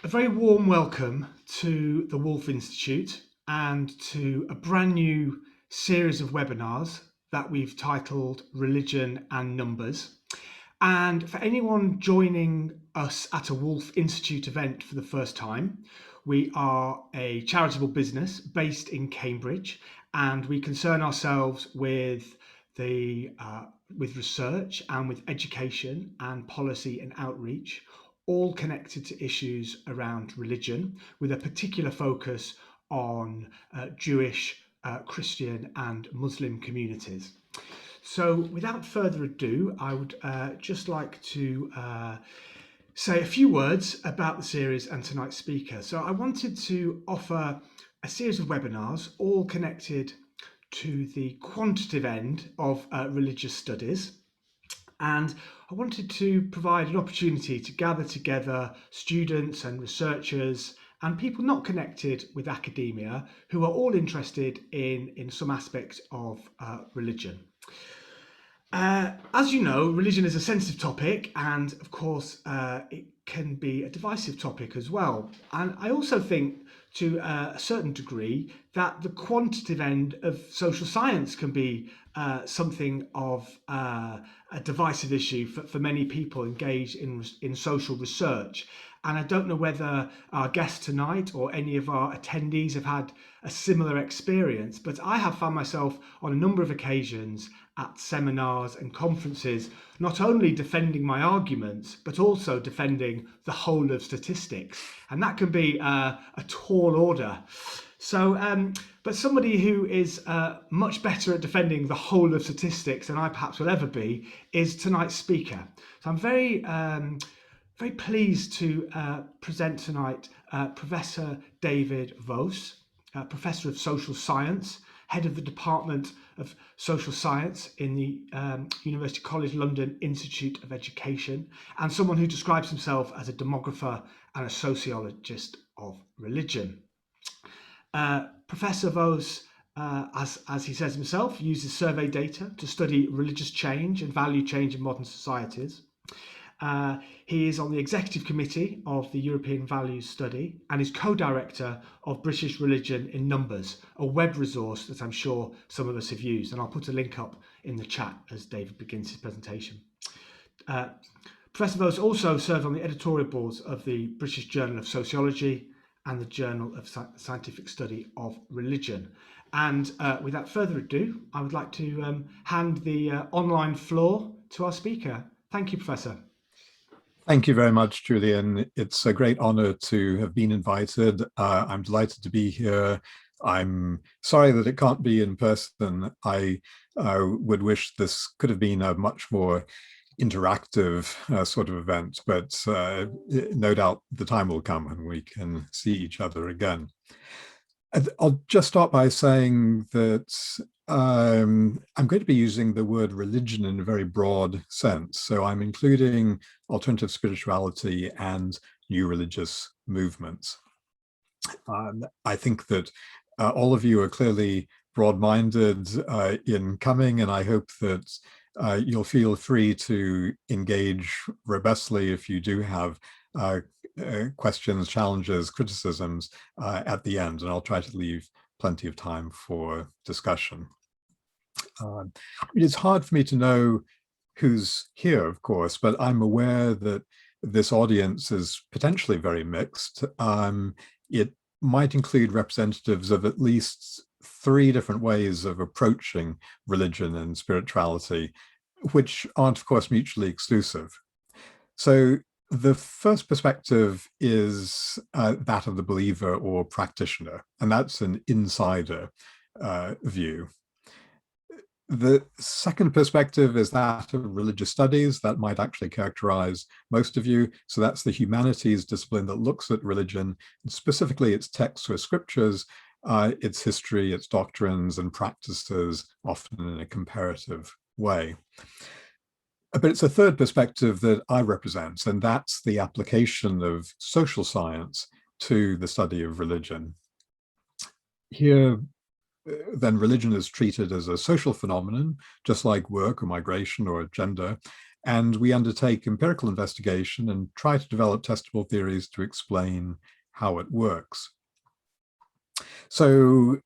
A very warm welcome to the Woolf Institute and to a brand new series of webinars that we've titled Religion and Numbers. And for anyone joining us at a Woolf Institute event for the first time, we are a charitable business based in Cambridge, and we concern ourselves with with research and with education and policy and outreach, all connected to issues around religion, with a particular focus on Jewish, Christian, and Muslim communities. So, without further ado, I would just like to say a few words about the series and tonight's speaker. So, I wanted to offer a series of webinars, all connected to the quantitative end of religious studies. And I wanted to provide an opportunity to gather together students and researchers and people not connected with academia who are all interested in some aspect of religion. As you know, religion is a sensitive topic, and of course, it can be a divisive topic as well. And I also think, to a certain degree, that the quantitative end of social science can be something of a divisive issue for many people engaged in social research. And I don't know whether our guest tonight or any of our attendees have had a similar experience, but I have found myself on a number of occasions at seminars and conferences, not only defending my arguments, but also defending the whole of statistics. And that can be a tall order. So, but somebody who is much better at defending the whole of statistics than I perhaps will ever be is tonight's speaker. So I'm very pleased to present tonight Professor David Voas, Professor of Social Science, Head of the Department of Social Science in the University College London Institute of Education, and someone who describes himself as a demographer and a sociologist of religion. Professor Voas, as he says himself, uses survey data to study religious change and value change in modern societies. He is on the executive committee of the European Values Study and is co-director of British Religion in Numbers, a web resource that I'm sure some of us have used. And I'll put a link up in the chat as David begins his presentation. Professor Voas also serves on the editorial boards of the British Journal of Sociology and the Journal of Scientific Study of Religion. And without further ado, I would like to hand the online floor to our speaker. Thank you, Professor. Thank you very much, Julian. It's a great honor to have been invited. I'm delighted to be here. I'm sorry that it can't be in person. I would wish this could have been a much more interactive sort of event, but no doubt the time will come when we can see each other again. I'll just start by saying that I'm going to be using the word religion in a very broad sense. So I'm including alternative spirituality and new religious movements. I think that all of you are clearly broad-minded in coming, and I hope that you'll feel free to engage robustly if you do have questions, challenges, criticisms at the end, and I'll try to leave plenty of time for discussion. It's hard for me to know who's here, of course, but I'm aware that this audience is potentially very mixed. It might include representatives of at least 3 different ways of approaching religion and spirituality, which aren't, of course, mutually exclusive. So the first perspective is that of the believer or practitioner, and that's an insider view. The second perspective is that of religious studies. That might actually characterize most of you. So that's the humanities discipline that looks at religion, specifically its texts or scriptures, its history, its doctrines and practices, often in a comparative way. But it's a third perspective that I represent, and that's the application of social science to the study of religion. Here, then religion is treated as a social phenomenon, just like work or migration or gender, And we undertake empirical investigation and try to develop testable theories to explain how it works. So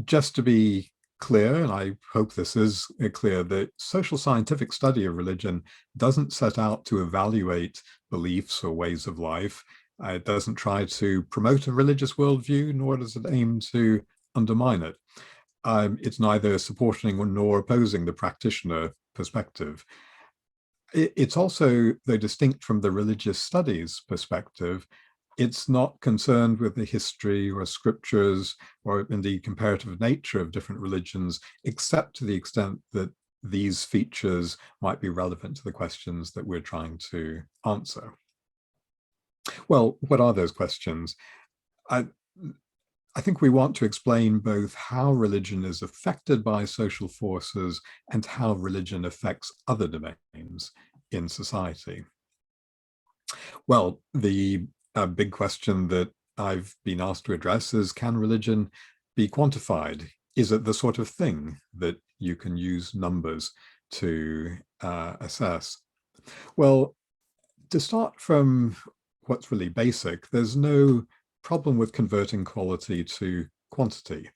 just to be clear, and I hope this is clear, the social scientific study of religion doesn't set out to evaluate beliefs or ways of life. It doesn't try to promote a religious worldview, nor does it aim to undermine it. It's neither supporting nor opposing the practitioner perspective. It's also, though distinct from the religious studies perspective, it's not concerned with the history or scriptures or indeed comparative nature of different religions, except to the extent that these features might be relevant to the questions that we're trying to answer. Well, what are those questions? I think we want to explain both how religion is affected by social forces and how religion affects other domains in society. Well, the big question that I've been asked to address is, can religion be quantified? Is it the sort of thing that you can use numbers to assess? Well, to start from what's really basic, there's no problem with converting quality to quantity.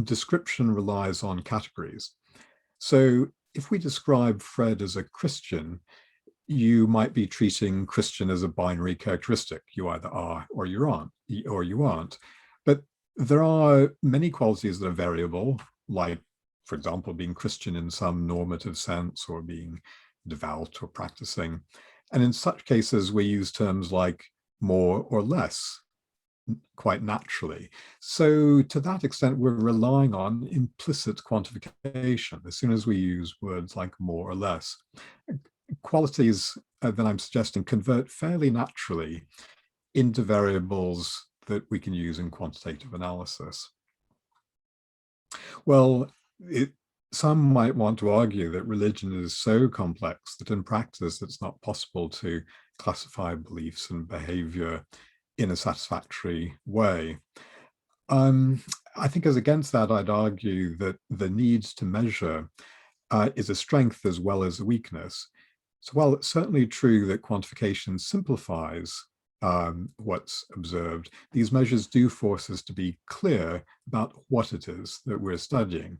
Description relies on categories. So if we describe Fred as a Christian, you might be treating Christian as a binary characteristic. You either are or you aren't. But there are many qualities that are variable, like, for example, being Christian in some normative sense or being devout or practicing. And in such cases, we use terms like more or less quite naturally. So to that extent, we're relying on implicit quantification as soon as we use words like more or less. Qualities that I'm suggesting convert fairly naturally into variables that we can use in quantitative analysis. Well, some might want to argue that religion is so complex that in practice it's not possible to classify beliefs and behavior in a satisfactory way. I think as against that, I'd argue that the need to measure is a strength as well as a weakness. So while it's certainly true that quantification simplifies what's observed, these measures do force us to be clear about what it is that we're studying.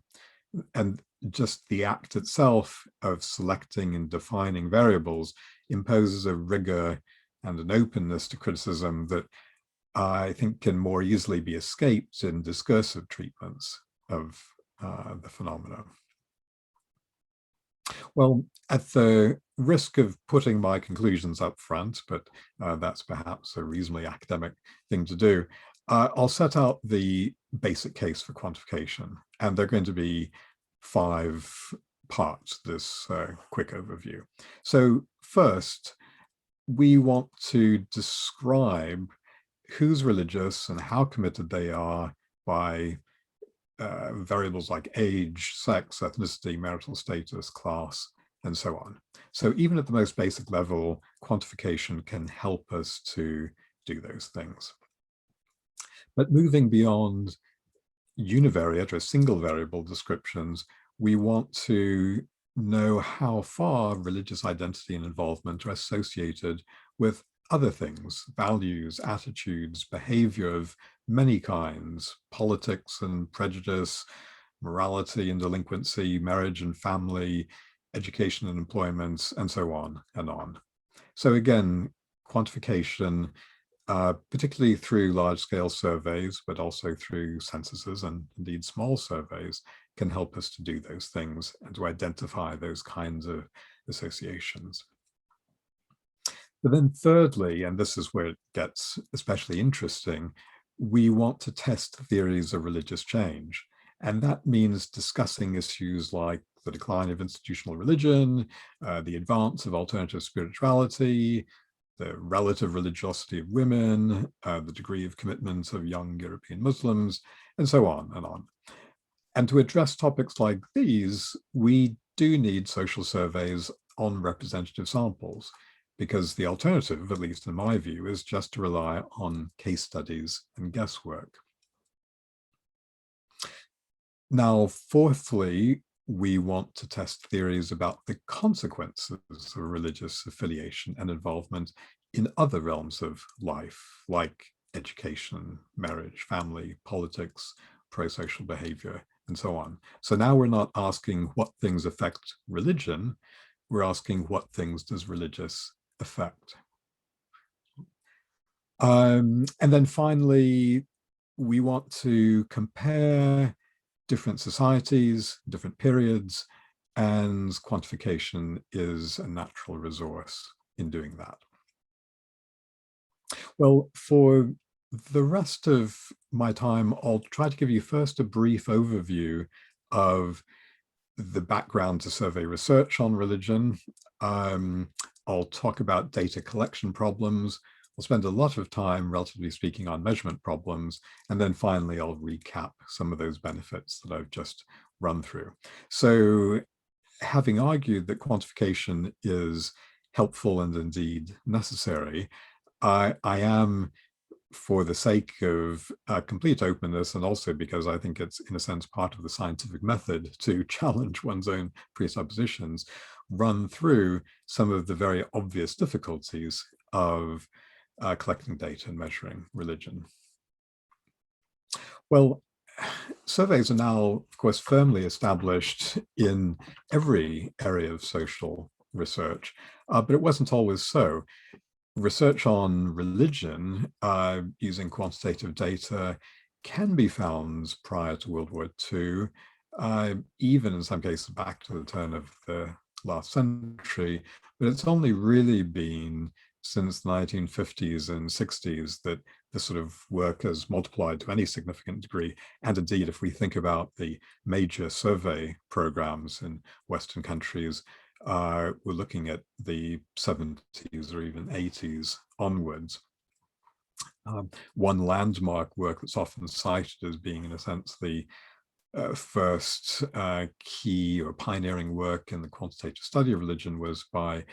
And just the act itself of selecting and defining variables imposes a rigor and an openness to criticism that I think can more easily be escaped in discursive treatments of the phenomena. Well, at the risk of putting my conclusions up front, but that's perhaps a reasonably academic thing to do, I'll set out the basic case for quantification, and they're going to be 5 parts, this quick overview. So first, we want to describe who's religious and how committed they are by variables like age, sex, ethnicity, marital status, class, and so on. So even at the most basic level, quantification can help us to do those things. But moving beyond univariate or single variable descriptions, we want to know how far religious identity and involvement are associated with other things, values, attitudes, behavior of many kinds, politics and prejudice, morality and delinquency, marriage and family, education and employment, and so on and on. So again, quantification, particularly through large-scale surveys, but also through censuses and indeed small surveys, can help us to do those things and to identify those kinds of associations. But then thirdly, and this is where it gets especially interesting, we want to test theories of religious change. And that means discussing issues like the decline of institutional religion, the advance of alternative spirituality, the relative religiosity of women, the degree of commitment of young European Muslims, and so on and on. And to address topics like these, we do need social surveys on representative samples, because the alternative, at least in my view, is just to rely on case studies and guesswork. Now, fourthly, we want to test theories about the consequences of religious affiliation and involvement in other realms of life, like education, marriage, family, politics, pro-social behavior, and so on. So now we're not asking what things affect religion, we're asking what things does religious affect. And then finally, we want to compare different societies, different periods, and quantification is a natural resource in doing that. Well, for the rest of my time, I'll try to give you first a brief overview of the background to survey research on religion. I'll talk about data collection problems. I'll spend a lot of time, relatively speaking, on measurement problems. And then finally, I'll recap some of those benefits that I've just run through. So having argued that quantification is helpful and indeed necessary, I am, for the sake of complete openness, and also because I think it's in a sense part of the scientific method to challenge one's own presuppositions, run through some of the very obvious difficulties of collecting data and measuring religion. Well, surveys are now, of course, firmly established in every area of social research, but it wasn't always so. Research on religion using quantitative data can be found prior to World War II, even in some cases back to the turn of the last century, but it's only really been since the 1950s and 60s that this sort of work has multiplied to any significant degree. And indeed, if we think about the major survey programs in Western countries, we're looking at the 70s or even 80s onwards. One landmark work that's often cited as being, in a sense, the first key or pioneering work in the quantitative study of religion was by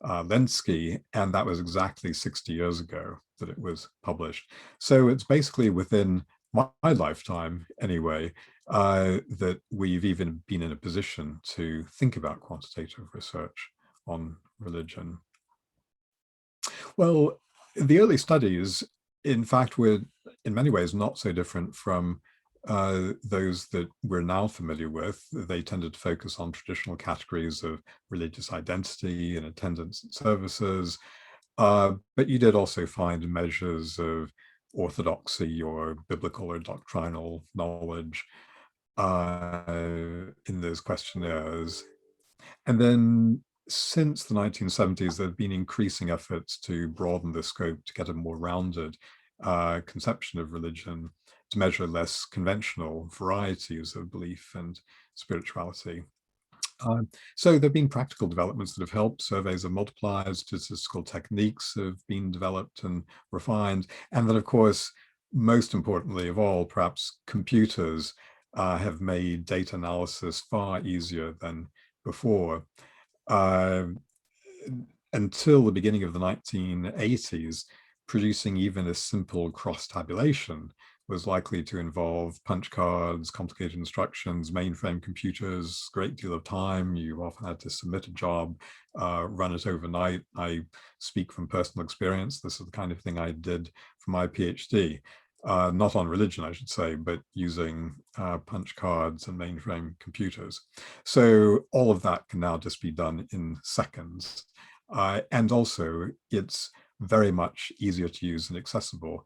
Lenski, and that was exactly 60 years ago that it was published. So it's basically within my lifetime, anyway, that we've even been in a position to think about quantitative research on religion. Well, the early studies, in fact, were in many ways not so different from those that we're now familiar with. They tended to focus on traditional categories of religious identity and attendance at services, but you did also find measures of orthodoxy or biblical or doctrinal knowledge in those questionnaires. And then since the 1970s, there have been increasing efforts to broaden the scope to get a more rounded conception of religion, to measure less conventional varieties of belief and spirituality. So there have been practical developments that have helped. Surveys have multiplied, statistical techniques have been developed and refined, and then, of course, most importantly of all, perhaps computers have made data analysis far easier than before. Until the beginning of the 1980s, producing even a simple cross-tabulation was likely to involve punch cards, complicated instructions, mainframe computers, great deal of time. You often had to submit a job, run it overnight. I speak from personal experience. This is the kind of thing I did for my PhD. Not on religion, I should say, but using punch cards and mainframe computers. So all of that can now just be done in seconds. And also, it's very much easier to use and accessible.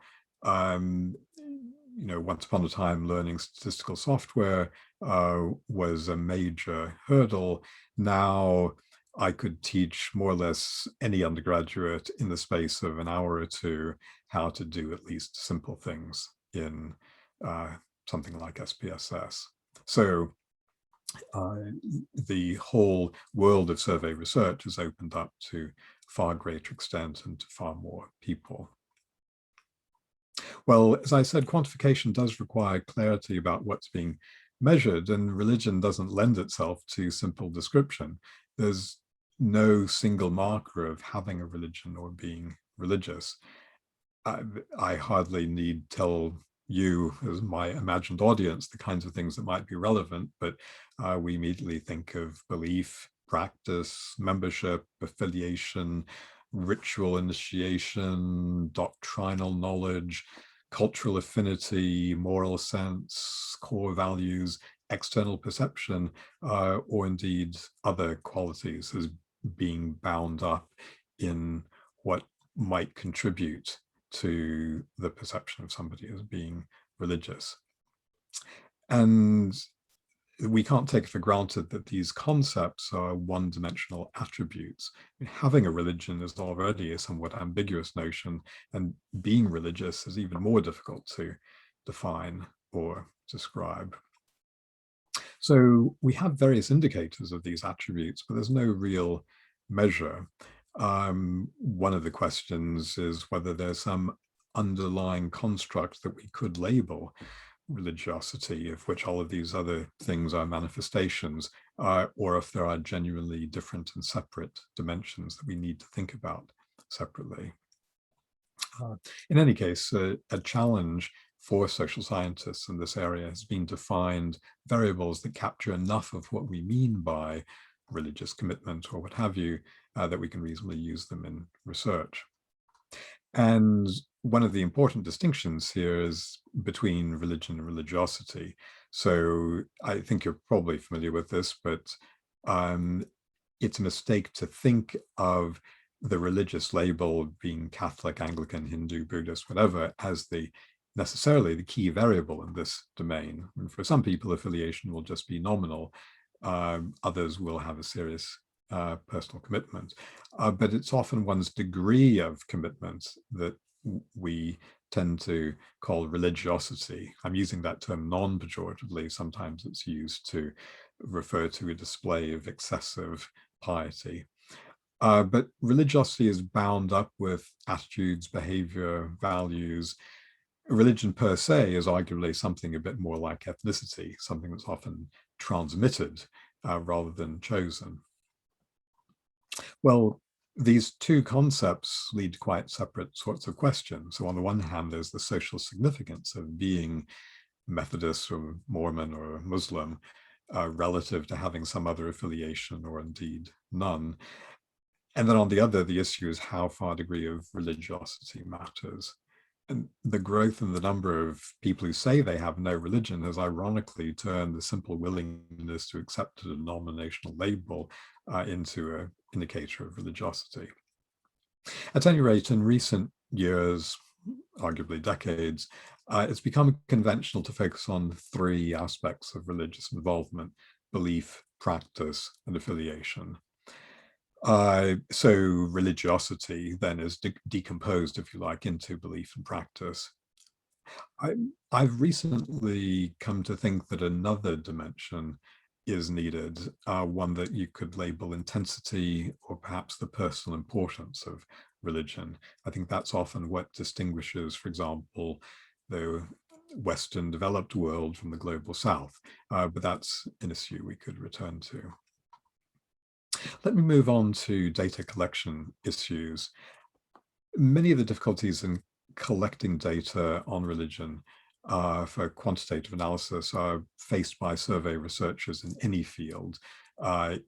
Once upon a time, learning statistical software was a major hurdle. Now, I could teach more or less any undergraduate in the space of an hour or two how to do at least simple things in something like SPSS. So the whole world of survey research has opened up to far greater extent and to far more people. Well, as I said, quantification does require clarity about what's being measured, and religion doesn't lend itself to simple description. There's no single marker of having a religion or being religious. I hardly need tell you as my imagined audience the kinds of things that might be relevant, but we immediately think of belief, practice, membership, affiliation, ritual initiation, doctrinal knowledge, cultural affinity, moral sense, core values, external perception, or indeed other qualities as being bound up in what might contribute to the perception of somebody as being religious. And we can't take it for granted that these concepts are one-dimensional attributes. Having a religion is already a somewhat ambiguous notion, and being religious is even more difficult to define or describe. So we have various indicators of these attributes, but there's no real measure. One of the questions is whether there's some underlying construct that we could label religiosity, of which all of these other things are manifestations, or if there are genuinely different and separate dimensions that we need to think about separately. In any case, a challenge for social scientists in this area has been to find variables that capture enough of what we mean by religious commitment or what have you, that we can reasonably use them in research. And one of the important distinctions here is between religion and religiosity. So I think you're probably familiar with this, but it's a mistake to think of the religious label being Catholic, Anglican, Hindu, Buddhist, whatever, as necessarily the key variable in this domain. And for some people, affiliation will just be nominal. Others will have a serious personal commitment. But it's often one's degree of commitment that we tend to call religiosity. I'm using that term non-pejoratively. Sometimes it's used to refer to a display of excessive piety. But religiosity is bound up with attitudes, behavior, values. Religion per se is arguably something a bit more like ethnicity, something that's often transmitted rather than chosen. Well, these two concepts lead to quite separate sorts of questions. So on the one hand, there's the social significance of being Methodist or Mormon or Muslim relative to having some other affiliation or indeed none. And then on the other, the issue is how far degree of religiosity matters. And the growth in the number of people who say they have no religion has ironically turned the simple willingness to accept a denominational label into an indicator of religiosity. At any rate, in recent years, arguably decades, it's become conventional to focus on three aspects of religious involvement: belief, practice, and affiliation. So religiosity then is decomposed, if you like, into belief and practice. I've recently come to think that another dimension is needed, one that you could label intensity or perhaps the personal importance of religion. I think that's often what distinguishes, for example, the Western developed world from the global South, but that's an issue we could return to. Let me move on to data collection issues. Many of the difficulties in collecting data on religion for quantitative analysis are faced by survey researchers in any field.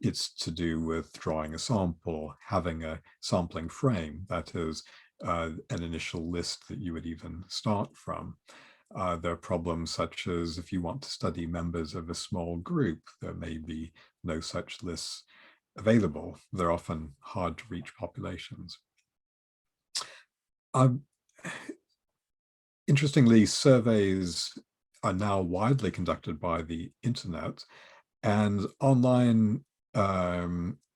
It's to do with drawing a sample, having a sampling frame, that is an initial list that you would even start from. There are problems such as if you want to study members of a small group, there may be no such lists available. They're often hard to reach populations. Interestingly, surveys are now widely conducted by the internet, and online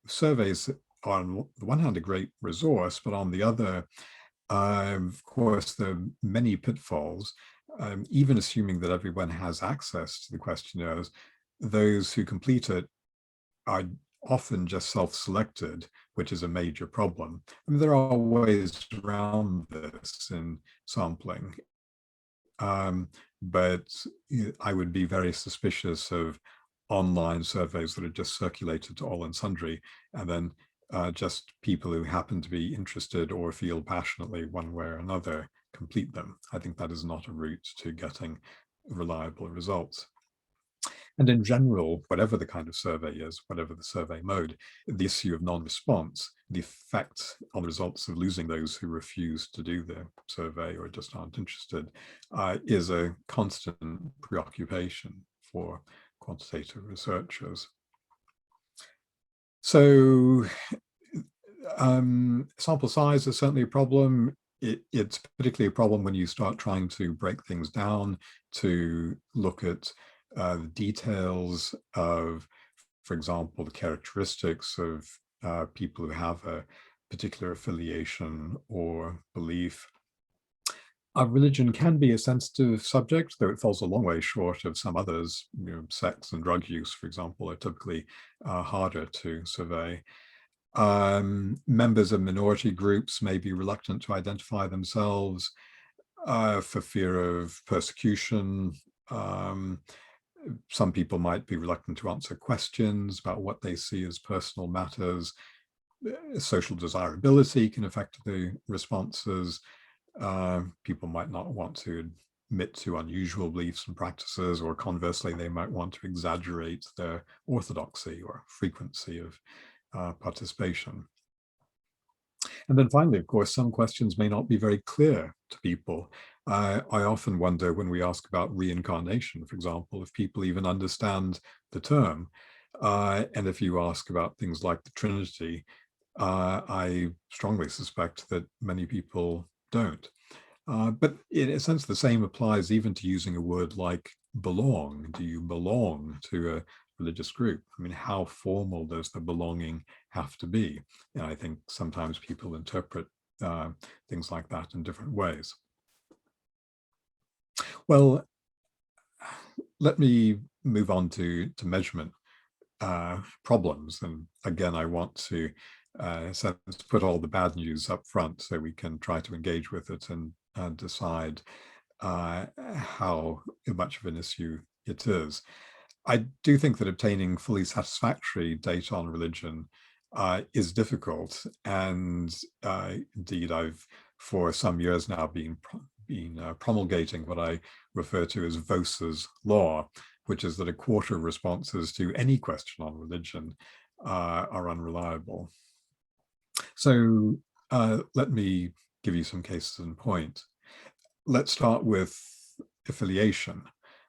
surveys are on the one hand a great resource, but on the other, of course, there are many pitfalls. Even assuming that everyone has access to the questionnaires, those who complete it are often just self-selected, which is a major problem. I mean, there are ways around this in sampling, but I would be very suspicious of online surveys that are just circulated to all and sundry, and then just people who happen to be interested or feel passionately one way or another complete them. I think that is not a route to getting reliable results. And in general, whatever the kind of survey is, whatever the survey mode, the issue of non-response, the effect on the results of losing those who refuse to do the survey or just aren't interested, is a constant preoccupation for quantitative researchers. So sample size is certainly a problem. It's particularly a problem when you start trying to break things down to look at the details of, for example, the characteristics of people who have a particular affiliation or belief. Religion can be a sensitive subject, though it falls a long way short of some others. Sex and drug use, for example, are typically harder to survey. Members of minority groups may be reluctant to identify themselves for fear of persecution. Some people might be reluctant to answer questions about what they see as personal matters. Social desirability can affect the responses. People might not want to admit to unusual beliefs and practices, or conversely, they might want to exaggerate their orthodoxy or frequency of participation. And then finally, of course, some questions may not be very clear to people. I often wonder when we ask about reincarnation, for example, if people even understand the term. And if you ask about things like the Trinity, I strongly suspect that many people don't. But in a sense, the same applies even to using a word like belong. Do you belong to a religious group? I mean, how formal does the belonging have to be? And I think sometimes people interpret things like that in different ways. Well, let me move on to measurement problems. And again, I want to put all the bad news up front so we can try to engage with it and decide how much of an issue it is. I do think that obtaining fully satisfactory data on religion is difficult. And indeed, I've for some years now been promulgating what I refer to as Voas's law, which is that a quarter of responses to any question on religion are unreliable. So let me give you some cases in point. Let's start with affiliation.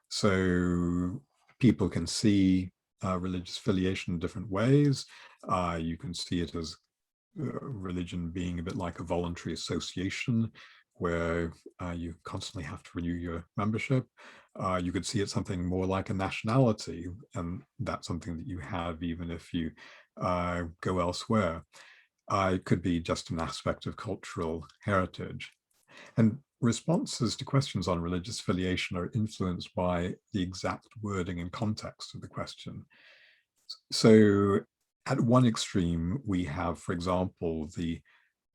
So people can see religious affiliation in different ways. You can see it as religion being a bit like a voluntary association where you constantly have to renew your membership. You could see it something more like a nationality, and that's something that you have even if you go elsewhere. It could be just an aspect of cultural heritage. And responses to questions on religious affiliation are influenced by the exact wording and context of the question. So at one extreme, we have, for example, the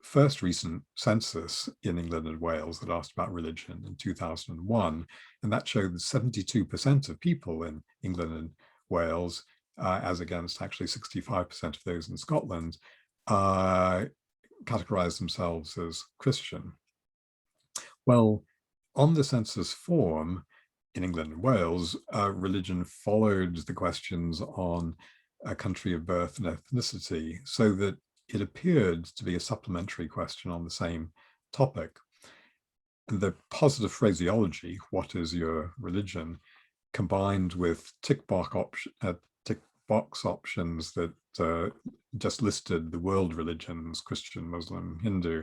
first recent census in England and Wales that asked about religion in 2001, and that showed that 72% of people in England and Wales, as against actually 65% of those in Scotland, categorize themselves as Christian. Well, on the census form in England and Wales, religion followed the questions on a country of birth and ethnicity, so that it appeared to be a supplementary question on the same topic. And the positive phraseology, what is your religion, combined with tick box options that just listed the world religions, Christian, Muslim, Hindu,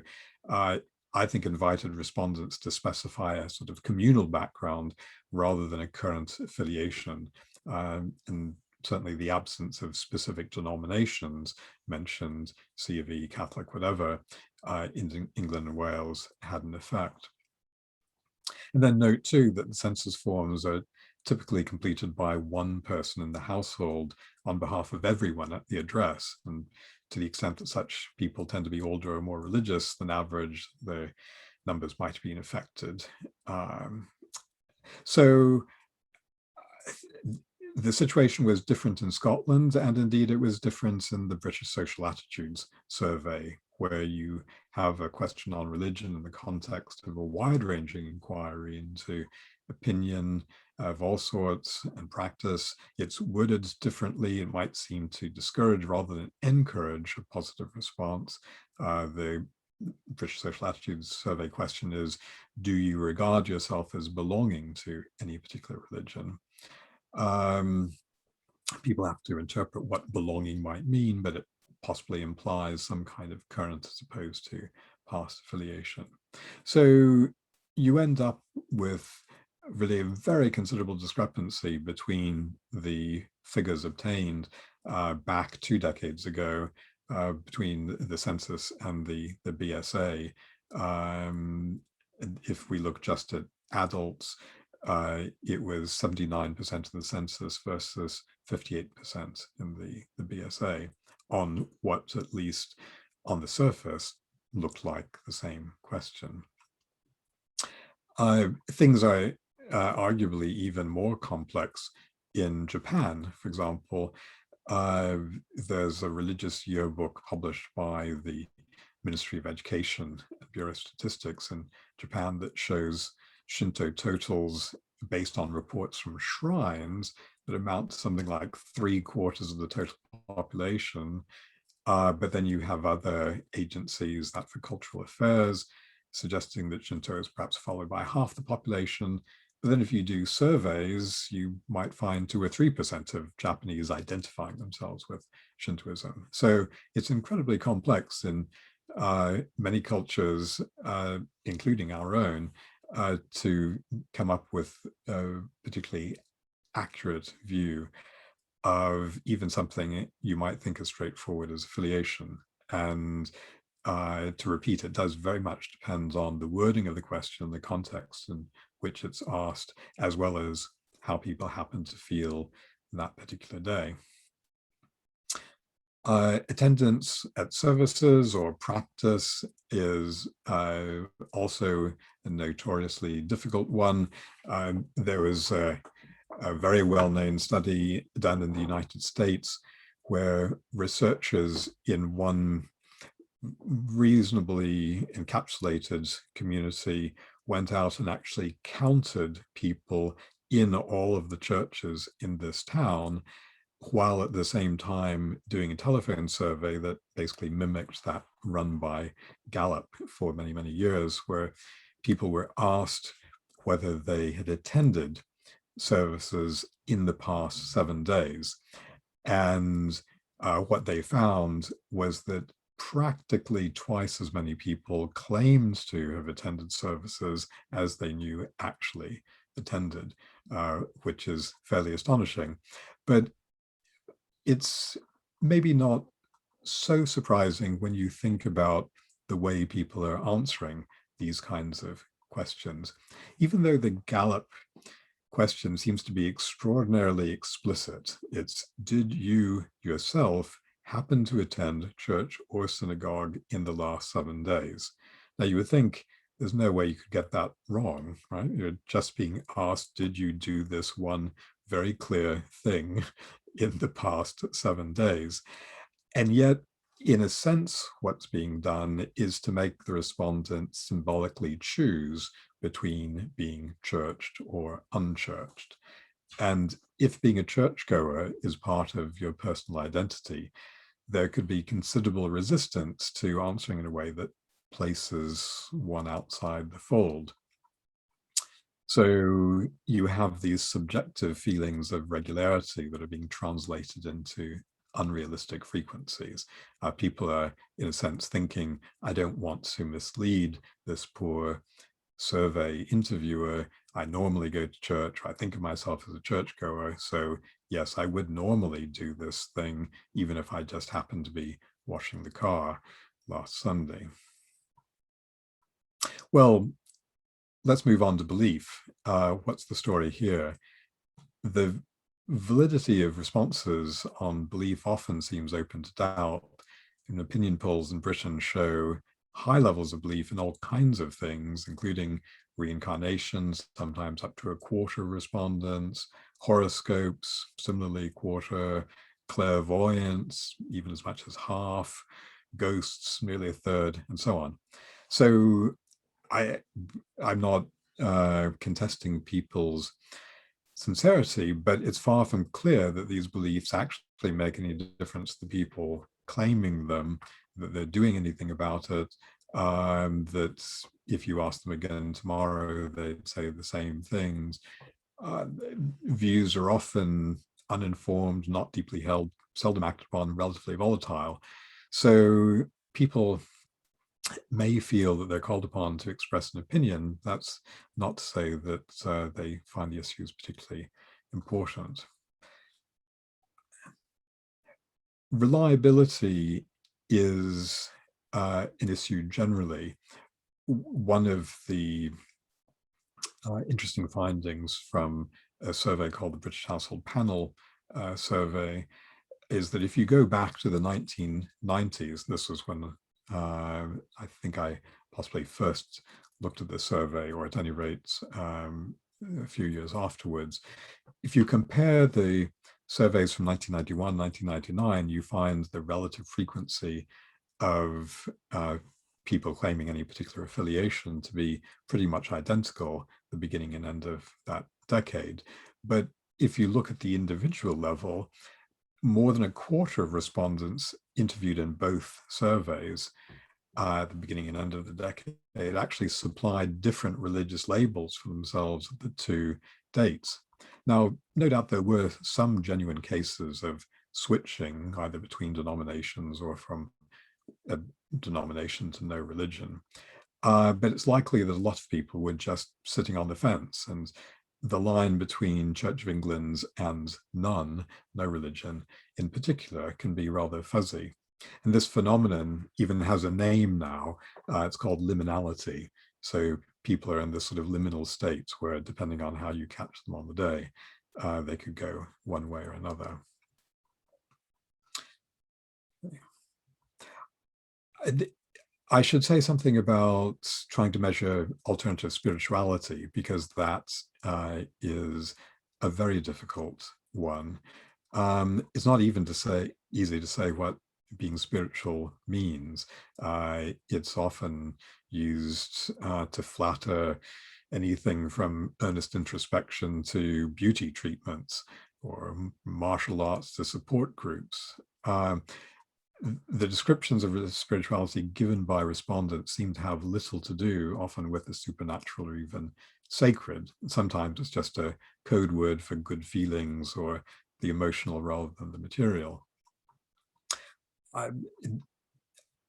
I think invited respondents to specify a sort of communal background rather than a current affiliation. And certainly the absence of specific denominations mentioned, C of E, Catholic, whatever, in England and Wales had an effect. And then note too that the census forms are typically completed by one person in the household on behalf of everyone at the address. And to the extent that such people tend to be older or more religious than average, the numbers might have been affected. So The situation was different in Scotland, and indeed it was different in the British Social Attitudes Survey, where you have a question on religion in the context of a wide-ranging inquiry into opinion of all sorts and practice. It's worded differently. It might seem to discourage rather than encourage a positive response. The British Social Attitudes Survey question is, do you regard yourself as belonging to any particular religion? People have to interpret what belonging might mean, but it possibly implies some kind of current as opposed to past affiliation. So you end up with really a very considerable discrepancy between the figures obtained back 2 decades ago between the census and the BSA. If we look just at adults, it was 79% of the census versus 58% in the BSA on what, at least on the surface, looked like the same question. Things are arguably even more complex in Japan. For example, there's a religious yearbook published by the Ministry of Education and Bureau of Statistics in Japan that shows Shinto totals based on reports from shrines that amount to something like 3/4 of the total population. But then you have other agencies, that for cultural affairs, suggesting that Shinto is perhaps followed by half the population. But then if you do surveys, you might find 2 or 3% of Japanese identifying themselves with Shintoism. So it's incredibly complex in many cultures, including our own, to come up with a particularly accurate view of even something you might think as straightforward as affiliation. And to repeat, it does very much depend on the wording of the question, the context in which it's asked, as well as how people happen to feel that particular day. Attendance at services or practice is also a notoriously difficult one. There was a very well-known study done in the United States where researchers in one reasonably encapsulated community went out and actually counted people in all of the churches in this town, while at the same time doing a telephone survey that basically mimicked that run by Gallup for many, many years, where people were asked whether they had attended services in the past 7 days. And what they found was that practically twice as many people claimed to have attended services as they knew actually attended, which is fairly astonishing. But it's maybe not so surprising when you think about the way people are answering these kinds of questions. Even though the Gallup question seems to be extraordinarily explicit, it's, did you yourself happen to attend church or synagogue in the last 7 days? Now you would think there's no way you could get that wrong, right? You're just being asked, did you do this one very clear thing in the past 7 days? And yet, in a sense, what's being done is to make the respondent symbolically choose between being churched or unchurched. And if being a churchgoer is part of your personal identity, there could be considerable resistance to answering in a way that places one outside the fold. So you have these subjective feelings of regularity that are being translated into unrealistic frequencies. People are, in a sense, thinking, I don't want to mislead this poor survey interviewer. I normally go to church. I think of myself as a churchgoer. So yes, I would normally do this thing, even if I just happened to be washing the car last Sunday. Well, let's move on to belief. What's the story here? The validity of responses on belief often seems open to doubt. And opinion polls in Britain show high levels of belief in all kinds of things, including reincarnations, sometimes up to a quarter of respondents, horoscopes, similarly quarter, clairvoyance, even as much as half, ghosts, nearly a third, and so on. So I'm not contesting people's sincerity, but it's far from clear that these beliefs actually make any difference to the people claiming them, that they're doing anything about it, that if you ask them again tomorrow, they'd say the same things. Uh, Views are often uninformed, not deeply held, seldom acted upon, relatively volatile. So people may feel that they're called upon to express an opinion. That's not to say that they find the issues particularly important. Reliability is an issue generally. One of the interesting findings from a survey called the British Household Panel survey is that if you go back to the 1990s, this was when I think I possibly first looked at the survey, or at any rate, a few years afterwards. If you compare the surveys from 1991, 1999, you find the relative frequency of people claiming any particular affiliation to be pretty much identical at the beginning and end of that decade. But if you look at the individual level, more than a quarter of respondents interviewed in both surveys at the beginning and end of the decade actually supplied different religious labels for themselves at the two dates. Now, no doubt there were some genuine cases of switching either between denominations or from a denomination to no religion. But it's likely that a lot of people were just sitting on the fence, and the line between Church of England and none, no religion in particular, can be rather fuzzy. And this phenomenon even has a name now. It's called liminality. So people are in this sort of liminal state where, depending on how you catch them on the day, they could go one way or another. I should say something about trying to measure alternative spirituality, because that is a very difficult one. It's not even easy to say what being spiritual means. It's often used to flatter anything from earnest introspection to beauty treatments, or martial arts to support groups. The descriptions of spirituality given by respondents seem to have little to do often with the supernatural or even sacred. Sometimes it's just a code word for good feelings or the emotional rather than the material. I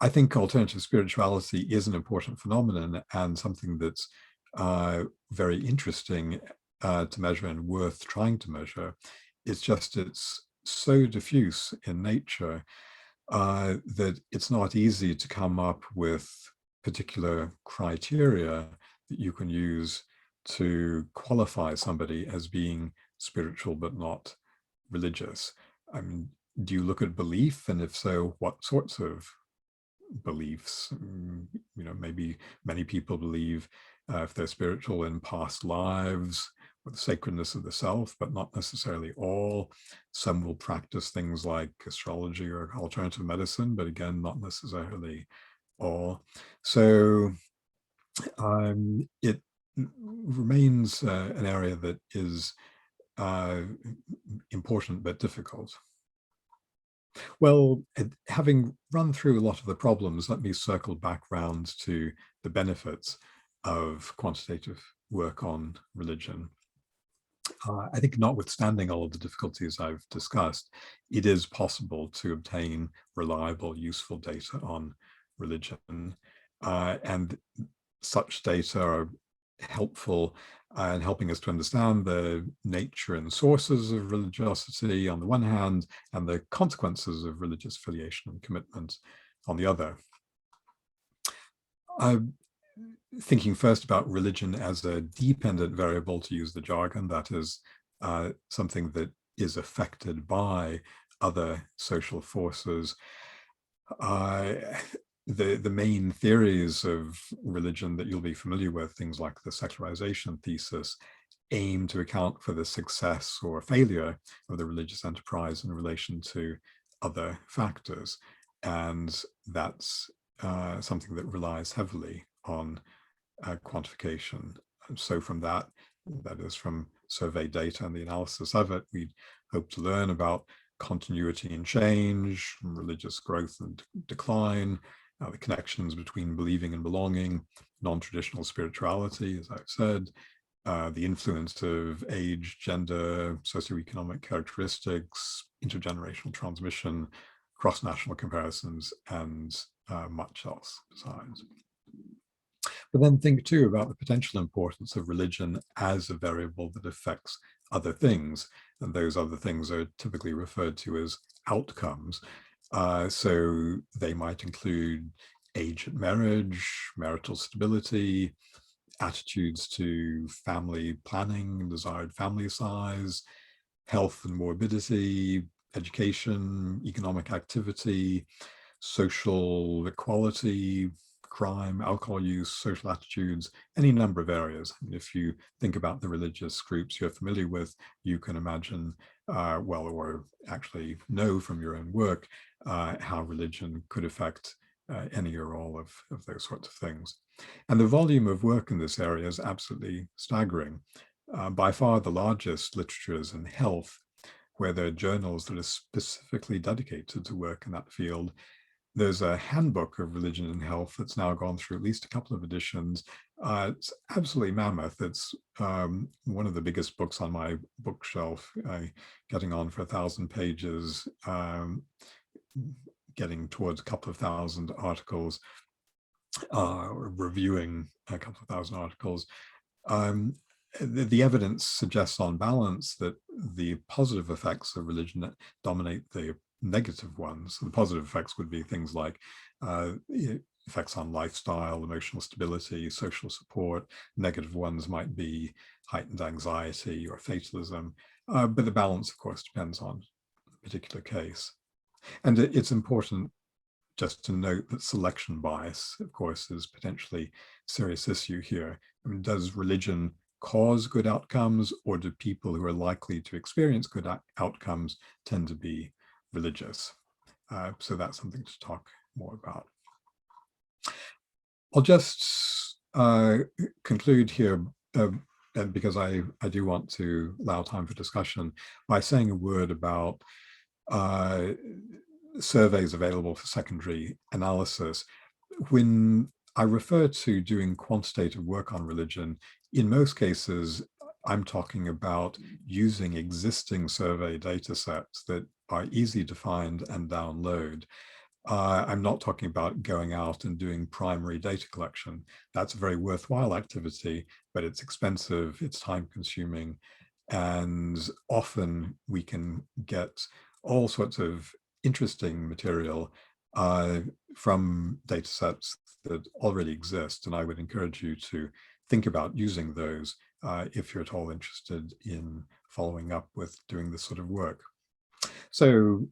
think alternative spirituality is an important phenomenon and something that's very interesting to measure and worth trying to measure. It's just it's so diffuse in nature that it's not easy to come up with particular criteria that you can use to qualify somebody as being spiritual but not religious. I mean, do you look at belief? And if so, what sorts of beliefs? Maybe many people believe if they're spiritual in past lives, with the sacredness of the self, but not necessarily all. Some will practice things like astrology or alternative medicine, but again, not necessarily all. So it remains an area that is important but difficult. Well, having run through a lot of the problems, let me circle back round to the benefits of quantitative work on religion. I think, notwithstanding all of the difficulties I've discussed, it is possible to obtain reliable, useful data on religion. And such data are helpful in helping us to understand the nature and sources of religiosity on the one hand, and the consequences of religious affiliation and commitment on the other. Thinking first about religion as a dependent variable, to use the jargon, that is something that is affected by other social forces. the main theories of religion that you'll be familiar with, things like the secularization thesis, aim to account for the success or failure of the religious enterprise in relation to other factors. And that's something that relies heavily on quantification. So from that is from survey data and the analysis of it, we hope to learn about continuity and change, religious growth and decline, the connections between believing and belonging, non-traditional spirituality, as I've said, the influence of age, gender, socioeconomic characteristics, intergenerational transmission, cross-national comparisons, and much else besides. But then think too about the potential importance of religion as a variable that affects other things. And those other things are typically referred to as outcomes. So they might include age at marriage, marital stability, attitudes to family planning, desired family size, health and morbidity, education, economic activity, social equality, crime, alcohol use, social attitudes, any number of areas. And if you think about the religious groups you're familiar with, you can imagine, well, or actually know from your own work, how religion could affect any or all of those sorts of things. And the volume of work in this area is absolutely staggering. By far the largest literature is in health, where there are journals that are specifically dedicated to work in that field. There's a handbook of religion and health that's now gone through at least a couple of editions. It's absolutely mammoth. It's one of the biggest books on my bookshelf, getting on for 1,000 pages, getting towards a couple of thousand articles, reviewing a couple of thousand articles. The evidence suggests on balance that the positive effects of religion dominate the negative ones. The positive effects would be things like effects on lifestyle, emotional stability, social support. Negative ones might be heightened anxiety or fatalism. But the balance, of course, depends on the particular case. And it's important just to note that selection bias, of course, is potentially a serious issue here. I mean, does religion cause good outcomes, or do people who are likely to experience good outcomes tend to be religious? So that's something to talk more about. I'll just conclude here, because I do want to allow time for discussion, by saying a word about surveys available for secondary analysis. When I refer to doing quantitative work on religion, in most cases, I'm talking about using existing survey data sets that are easy to find and download. I'm not talking about going out and doing primary data collection. That's a very worthwhile activity, but it's expensive, it's time consuming, and often we can get all sorts of interesting material from data sets that already exist. And I would encourage you to think about using those if you're at all interested in following up with doing this sort of work. So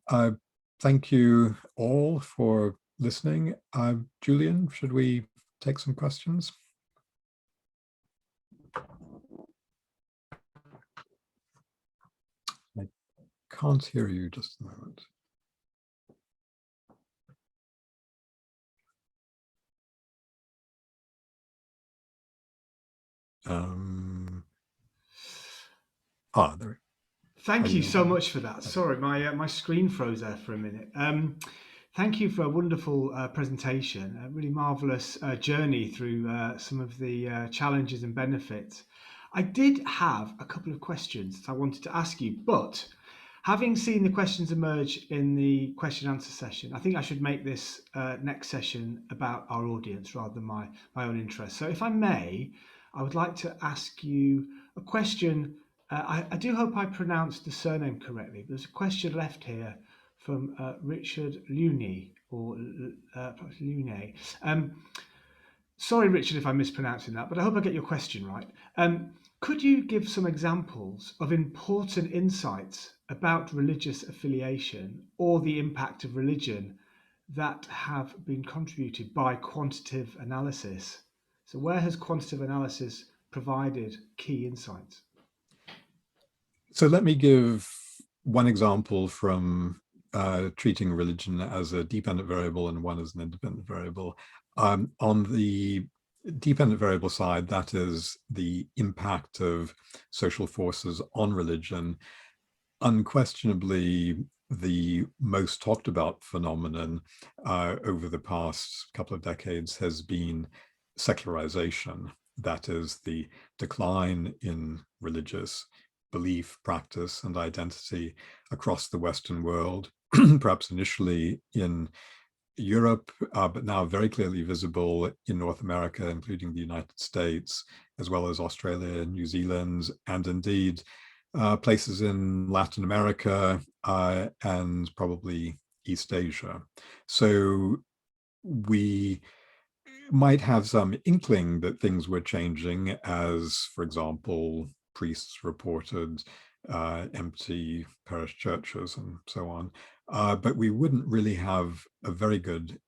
thank you all for listening. Julian, should we take some questions? I can't hear you just a moment. There. Thank you so much for that. Sorry, my screen froze there for a minute. Thank you for a wonderful presentation, a really marvellous journey through some of the challenges and benefits. I did have a couple of questions that I wanted to ask you, but having seen the questions emerge in the question and answer session, I think I should make this next session about our audience rather than my own interest. So if I may, I would like to ask you a question. I do hope I pronounced the surname correctly. There's a question left here from Richard Luney, or perhaps Luney. Sorry, Richard, if I'm mispronouncing that, but I hope I get your question right. Could you give some examples of important insights about religious affiliation or the impact of religion that have been contributed by quantitative analysis. So where has quantitative analysis provided key insights? So let me give one example from treating religion as a dependent variable and one as an independent variable. On the dependent variable side, that is the impact of social forces on religion. Unquestionably, the most talked about phenomenon over the past couple of decades has been secularization. That is the decline in religious belief, practice, and identity across the Western world, perhaps initially in Europe, but now very clearly visible in North America, including the United States, as well as Australia, New Zealand, and indeed places in Latin America and probably East Asia. So we might have some inkling that things were changing as, for example, priests reported empty parish churches and so on. But we wouldn't really have a very good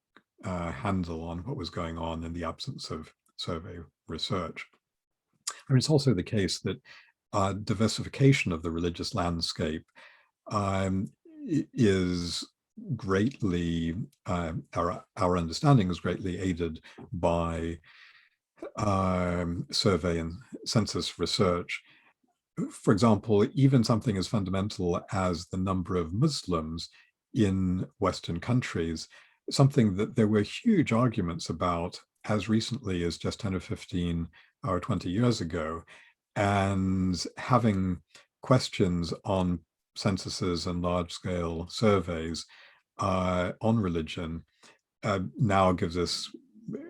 handle on what was going on in the absence of survey research. I mean, it's also the case that diversification of the religious landscape is greatly, our understanding is greatly aided by survey and census research. For example, even something as fundamental as the number of Muslims in Western countries, something that there were huge arguments about as recently as just 10 or 15 or 20 years ago, and having questions on censuses and large-scale surveys on religion now gives us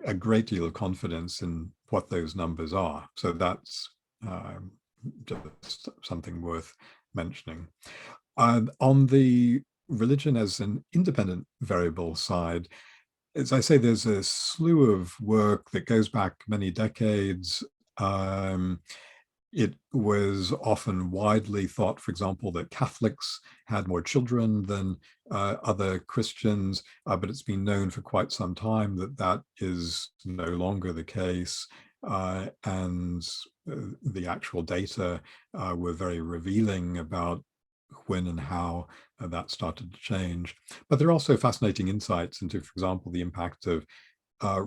a great deal of confidence in what those numbers are. So that's just something worth mentioning. On the religion as an independent variable side, as I say, there's a slew of work that goes back many decades. It was often widely thought, for example, that Catholics had more children than other Christians, but it's been known for quite some time that that is no longer the case. And the actual data were very revealing about when and how that started to change. But there are also fascinating insights into, for example, the impact of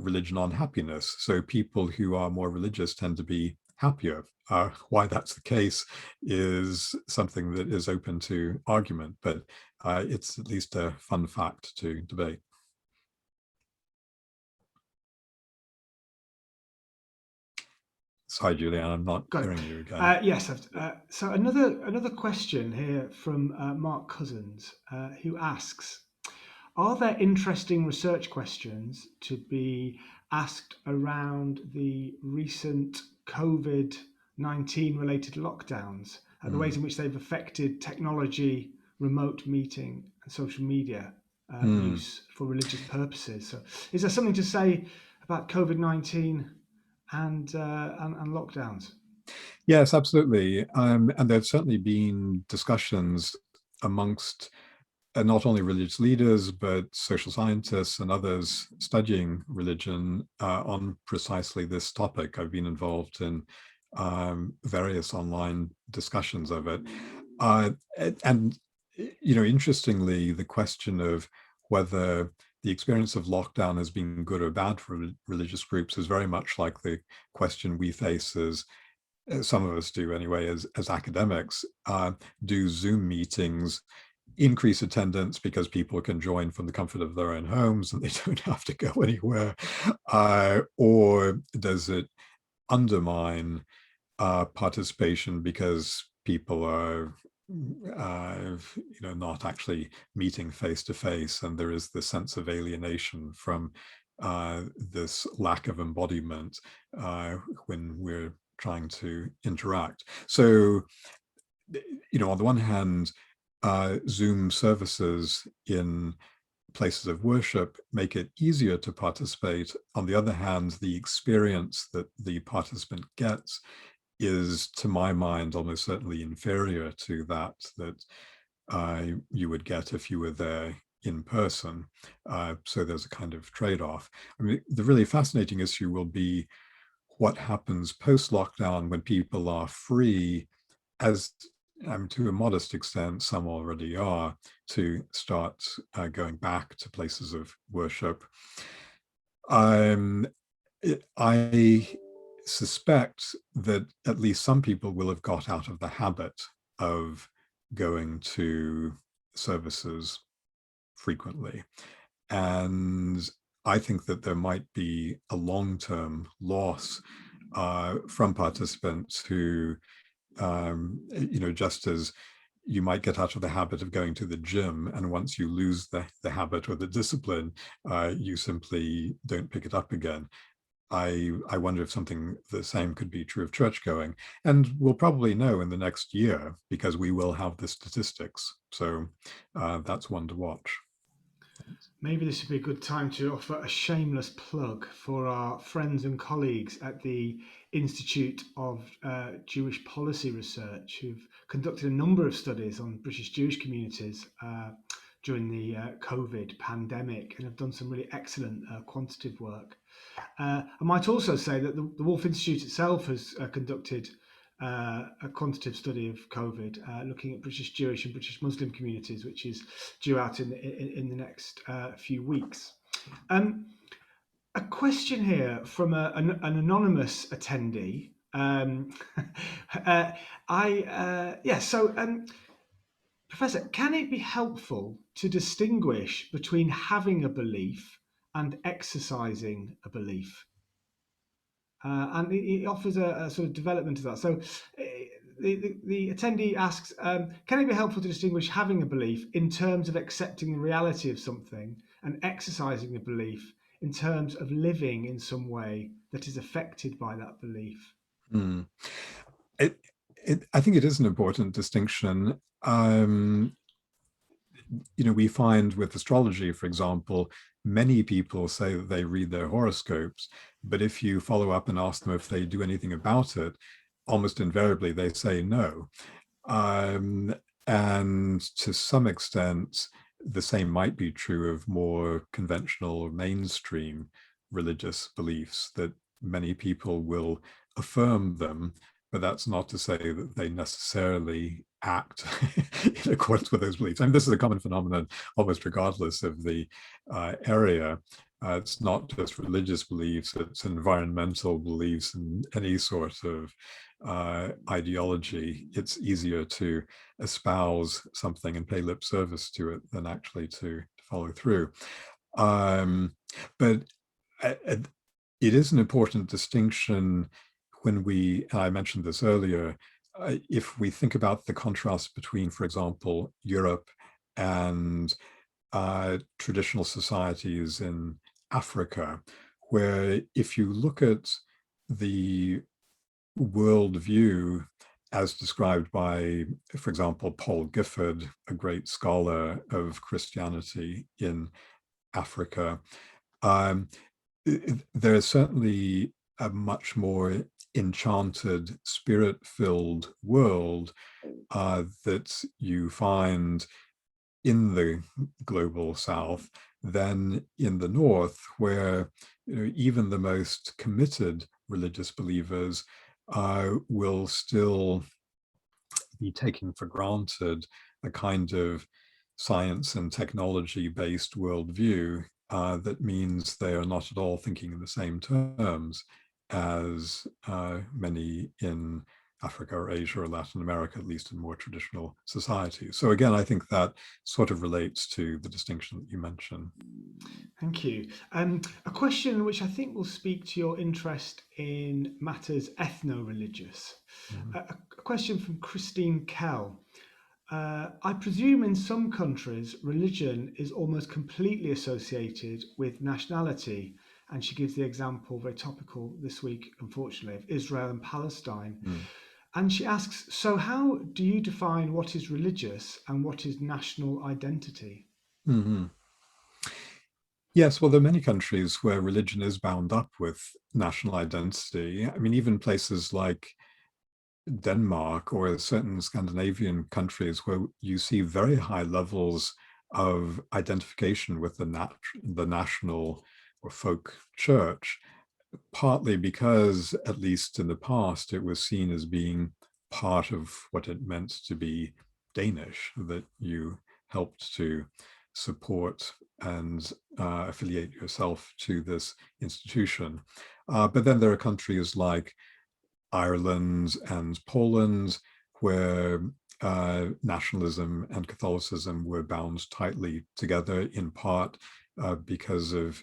religion on happiness. So people who are more religious tend to be happier. Why that's the case is something that is open to argument, but it's at least a fun fact to debate. Sorry, Julian, I'm not hearing you again. Yes. So another question here from Mark Cousins, who asks, are there interesting research questions to be asked around the recent COVID-19 related lockdowns, the ways in which they've affected technology, remote meeting, and social media use for religious purposes? So, is there something to say about COVID-19 and lockdowns? Yes, absolutely. And there have certainly been discussions amongst not only religious leaders, but social scientists and others studying religion on precisely this topic. I've been involved in various online discussions of it. And, you know, interestingly, the question of whether the experience of lockdown has been good or bad for religious groups is very much like the question we face as some of us do anyway, as academics. Do Zoom meetings increase attendance because people can join from the comfort of their own homes and they don't have to go anywhere? Or does it undermine participation because people are not actually meeting face to face, and there is this sense of alienation from this lack of embodiment when we're trying to interact. So, you know, on the one hand, Zoom services in places of worship make it easier to participate. On the other hand, the experience that the participant gets is, to my mind, almost certainly inferior to that you would get if you were there in person. So there's a kind of trade-off. I mean, the really fascinating issue will be what happens post-lockdown when people are free, as to a modest extent, some already are, to start going back to places of worship. I suspect that at least some people will have got out of the habit of going to services frequently. And I think that there might be a long-term loss from participants who, just as you might get out of the habit of going to the gym, and once you lose the habit or the discipline, you simply don't pick it up again. I wonder if something the same could be true of church going. And we'll probably know in the next year because we will have the statistics. So that's one to watch. Maybe this would be a good time to offer a shameless plug for our friends and colleagues at the Institute of Jewish Policy Research, who've conducted a number of studies on British Jewish communities during the COVID pandemic and have done some really excellent quantitative work. I might also say that the Woolf Institute itself has conducted a quantitative study of COVID, looking at British Jewish and British Muslim communities, which is due out in the next few weeks. A question here from an anonymous attendee. Professor, can it be helpful to distinguish between having a belief and exercising a belief? And it offers a sort of development of that. So the attendee asks, can it be helpful to distinguish having a belief in terms of accepting the reality of something and exercising the belief in terms of living in some way that is affected by that belief? Mm. I think it is an important distinction. We find with astrology, for example, many people say that they read their horoscopes, but if you follow up and ask them if they do anything about it, almost invariably they say no. And to some extent, the same might be true of more conventional or mainstream religious beliefs, that many people will affirm them, but that's not to say that they necessarily act in accordance with those beliefs. I mean, this is a common phenomenon almost regardless of the area. It's not just religious beliefs, it's environmental beliefs and any sort of ideology. It's easier to espouse something and pay lip service to it than actually to follow through. But it is an important distinction when I mentioned this earlier, if we think about the contrast between, for example, Europe and traditional societies in Africa, where if you look at the worldview as described by, for example, Paul Gifford, a great scholar of Christianity in Africa, there is certainly a much more enchanted, spirit-filled world that you find in the global south than in the north, where even the most committed religious believers will still be taking for granted a kind of science and technology-based worldview that means they are not at all thinking in the same terms as many in Africa or Asia or Latin America, at least in more traditional societies. So again, I think that sort of relates to the distinction that you mentioned. Thank you. A question which I think will speak to your interest in matters ethno-religious. A question from Christine Kell. I presume in some countries, religion is almost completely associated with nationality. And she gives the example, very topical this week, unfortunately, of Israel and Palestine. And she asks, so how do you define what is religious and what is national identity? Yes, well, there are many countries where religion is bound up with national identity. I mean, even places like Denmark or certain Scandinavian countries where you see very high levels of identification with the national or folk church, partly because, at least in the past, it was seen as being part of what it meant to be Danish, that you helped to support and affiliate yourself to this institution. But then there are countries like Ireland and Poland where nationalism and Catholicism were bound tightly together, in part because of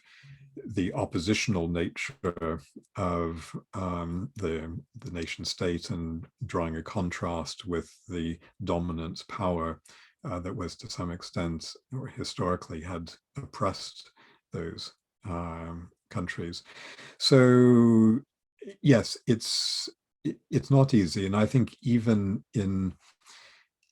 the oppositional nature of the nation state, and drawing a contrast with the dominant power that was, to some extent, or historically had oppressed those countries. So yes, it's not easy, and I think even in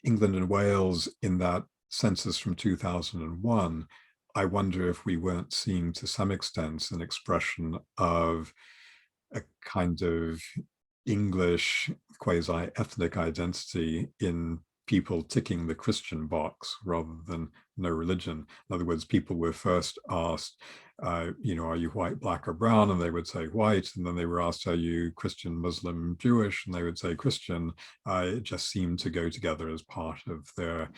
England and Wales, in that census from 2001, I wonder if we weren't seeing, to some extent, an expression of a kind of English quasi-ethnic identity in people ticking the Christian box rather than no religion. In other words, people were first asked, are you white, black, or brown? And they would say white. And then they were asked, are you Christian, Muslim, Jewish? And they would say Christian. It just seemed to go together as part of their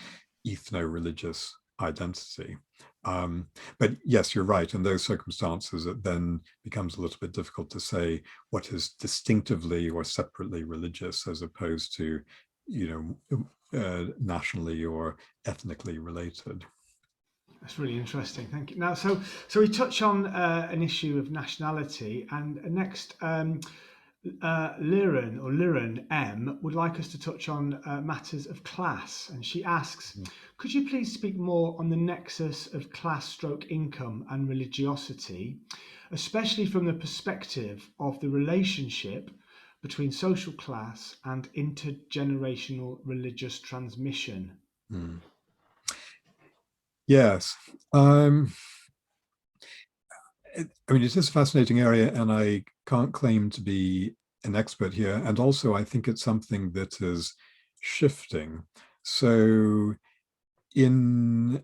ethno-religious identity. But yes, you're right. In those circumstances, it then becomes a little bit difficult to say what is distinctively or separately religious, as opposed to, nationally or ethnically related. That's really interesting. Thank you. Now, so we touch on an issue of nationality, and next, Liren M would like us to touch on matters of class, and she asks, could you please speak more on the nexus of class/income and religiosity, especially from the perspective of the relationship between social class and intergenerational religious transmission? Mm. Yes. I mean, it is a fascinating area, and I can't claim to be an expert here. And also, I think it's something that is shifting. So in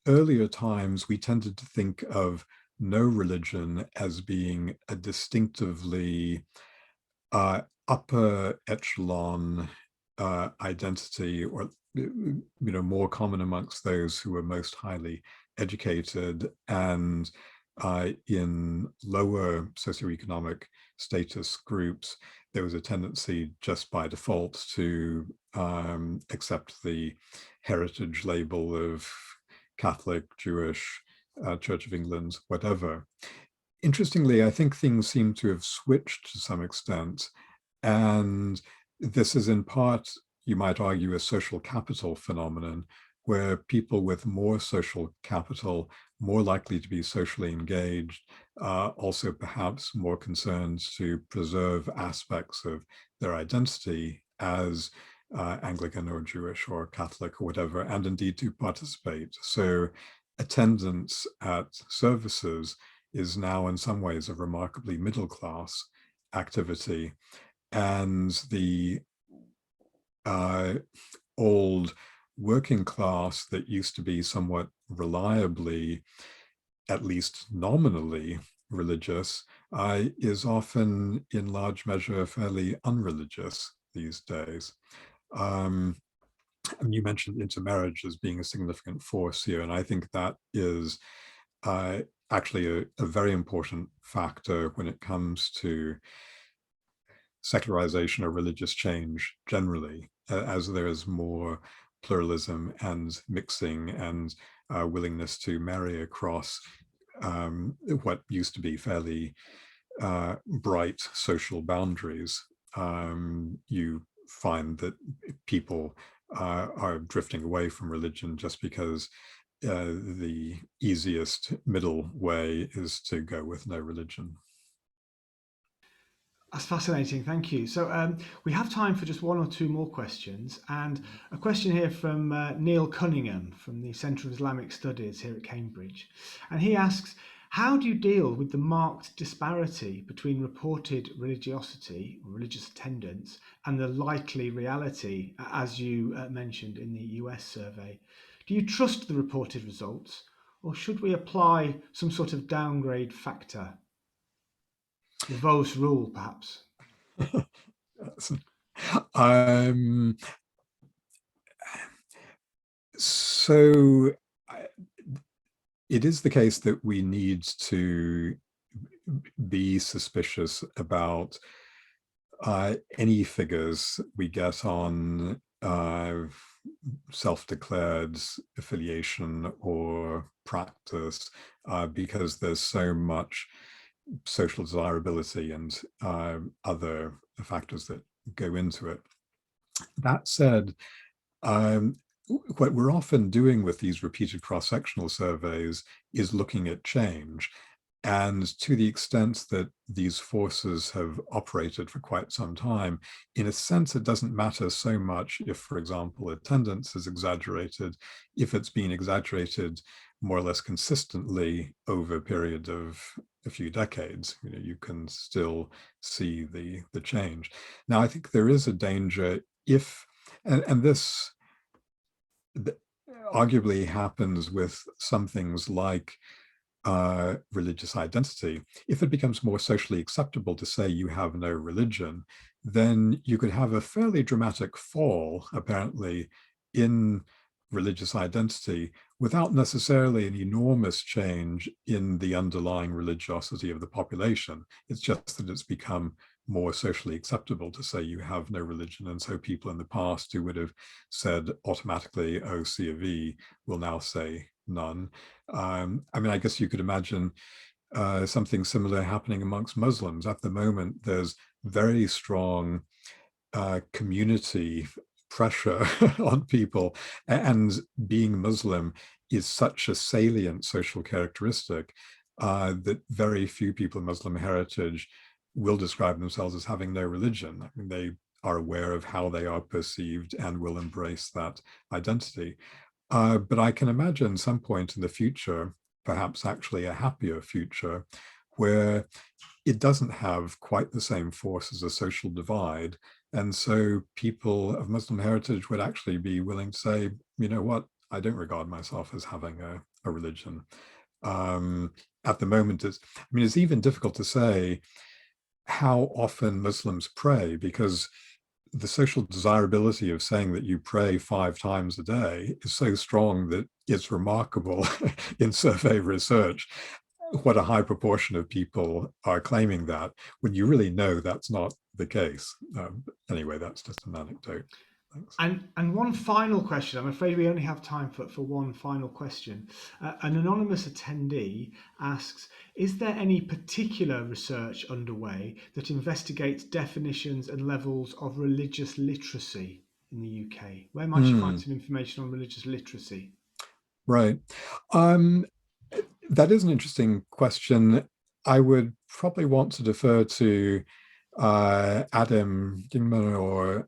earlier times, we tended to think of no religion as being a distinctively upper echelon identity, or more common amongst those who were most highly educated, and in lower socioeconomic status groups, there was a tendency just by default to accept the heritage label of Catholic, Jewish, Church of England, whatever. Interestingly, I think things seem to have switched to some extent, and this is in part, you might argue, a social capital phenomenon, where people with more social capital, more likely to be socially engaged, also perhaps more concerned to preserve aspects of their identity as Anglican or Jewish or Catholic or whatever, and indeed to participate. So attendance at services is now in some ways a remarkably middle class activity, and the old working class that used to be somewhat reliably, at least nominally, religious, is often in large measure fairly unreligious these days. And you mentioned intermarriage as being a significant force here, and I think that is actually a very important factor when it comes to secularization or religious change generally, as there is more pluralism and mixing and willingness to marry across what used to be fairly bright social boundaries. You find that people are drifting away from religion just because the easiest middle way is to go with no religion. That's fascinating, thank you. So we have time for just one or two more questions, and a question here from Neil Cunningham from the Centre of Islamic Studies here at Cambridge. And he asks, how do you deal with the marked disparity between reported religiosity or religious attendance and the likely reality, as you mentioned in the US survey? Do you trust the reported results, or should we apply some sort of downgrade factor? The Voas rule, perhaps. um, so it is the case that we need to be suspicious about any figures we get on self-declared affiliation or practice, because there's so much social desirability and other factors that go into it. That said, what we're often doing with these repeated cross-sectional surveys is looking at change. And to the extent that these forces have operated for quite some time, in a sense, it doesn't matter so much if, for example, attendance is exaggerated, if it's been exaggerated more or less consistently over a period of a few decades. You can still see the change. Now, I think there is a danger if, and this arguably happens with some things like religious identity. If it becomes more socially acceptable to say you have no religion, then you could have a fairly dramatic fall, apparently, in religious identity without necessarily an enormous change in the underlying religiosity of the population. It's just that it's become more socially acceptable to say you have no religion. And so people in the past who would have said automatically, oh, C of E, will now say none. I mean, I guess you could imagine something similar happening amongst Muslims. At the moment, there's very strong community pressure on people, and being Muslim is such a salient social characteristic that very few people of Muslim heritage will describe themselves as having no religion. I mean, they are aware of how they are perceived and will embrace that identity. But I can imagine some point in the future, perhaps actually a happier future, where it doesn't have quite the same force as a social divide. And so people of Muslim heritage would actually be willing to say, you know what, I don't regard myself as having a religion. At the moment, it's even difficult to say how often Muslims pray, because the social desirability of saying that you pray 5 times a day is so strong that it's remarkable in survey research what a high proportion of people are claiming that, when you really know that's not the case. Anyway, that's just an anecdote. Thanks. And one final question. I'm afraid we only have time for one final question. An anonymous attendee asks, is there any particular research underway that investigates definitions and levels of religious literacy in the UK? Where might you find some information on religious literacy? Right. Um, that is an interesting question. I would probably want to defer to Adam Gingman or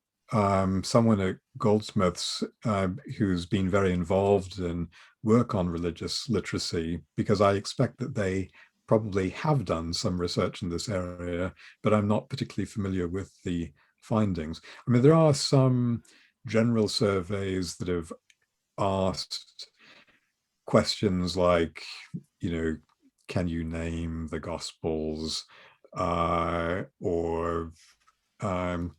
someone at Goldsmiths who's been very involved in work on religious literacy, because I expect that they probably have done some research in this area, but I'm not particularly familiar with the findings. I mean, there are some general surveys that have asked questions like, can you name the Gospels, or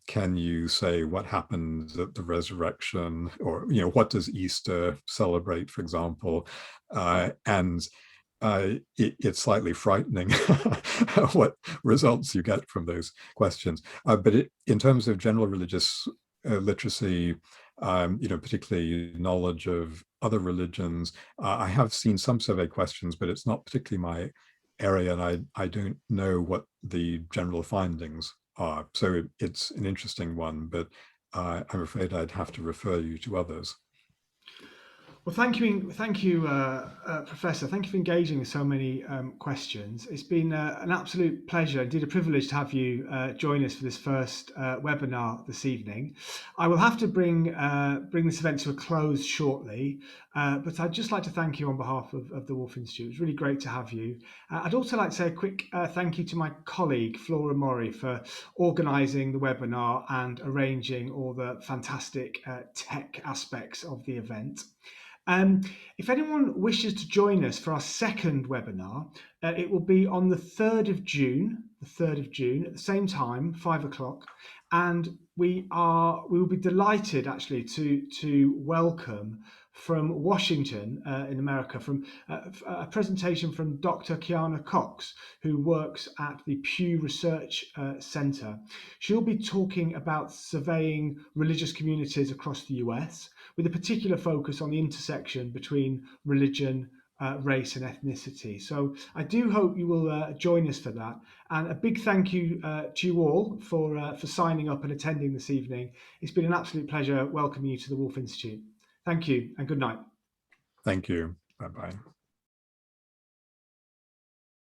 can you say what happened at the resurrection, or what does Easter celebrate, for example? And it's slightly frightening what results you get from those questions. But in terms of general religious literacy, particularly knowledge of other religions, I have seen some survey questions, but it's not particularly my area, and I don't know what the general findings are. So it's an interesting one, but I'm afraid I'd have to refer you to others. Well, thank you, Professor. Thank you for engaging with so many questions. It's been an absolute pleasure, indeed a privilege, to have you join us for this first webinar this evening. I will have to bring this event to a close shortly, but I'd just like to thank you on behalf of the Woolf Institute. It's really great to have you. I'd also like to say a quick thank you to my colleague, Flora Murray, for organising the webinar and arranging all the fantastic tech aspects of the event. If anyone wishes to join us for our second webinar, it will be on the 3rd of June, at the same time, 5 o'clock, and we will be delighted actually to welcome from Washington in America, from a presentation from Dr. Kiana Cox, who works at the Pew Research Center. She'll be talking about surveying religious communities across the US, with a particular focus on the intersection between religion, race and ethnicity. So I do hope you will join us for that. And a big thank you to you all for signing up and attending this evening. It's been an absolute pleasure welcoming you to the Woolf Institute. Thank you and good night. Thank you. Bye-bye.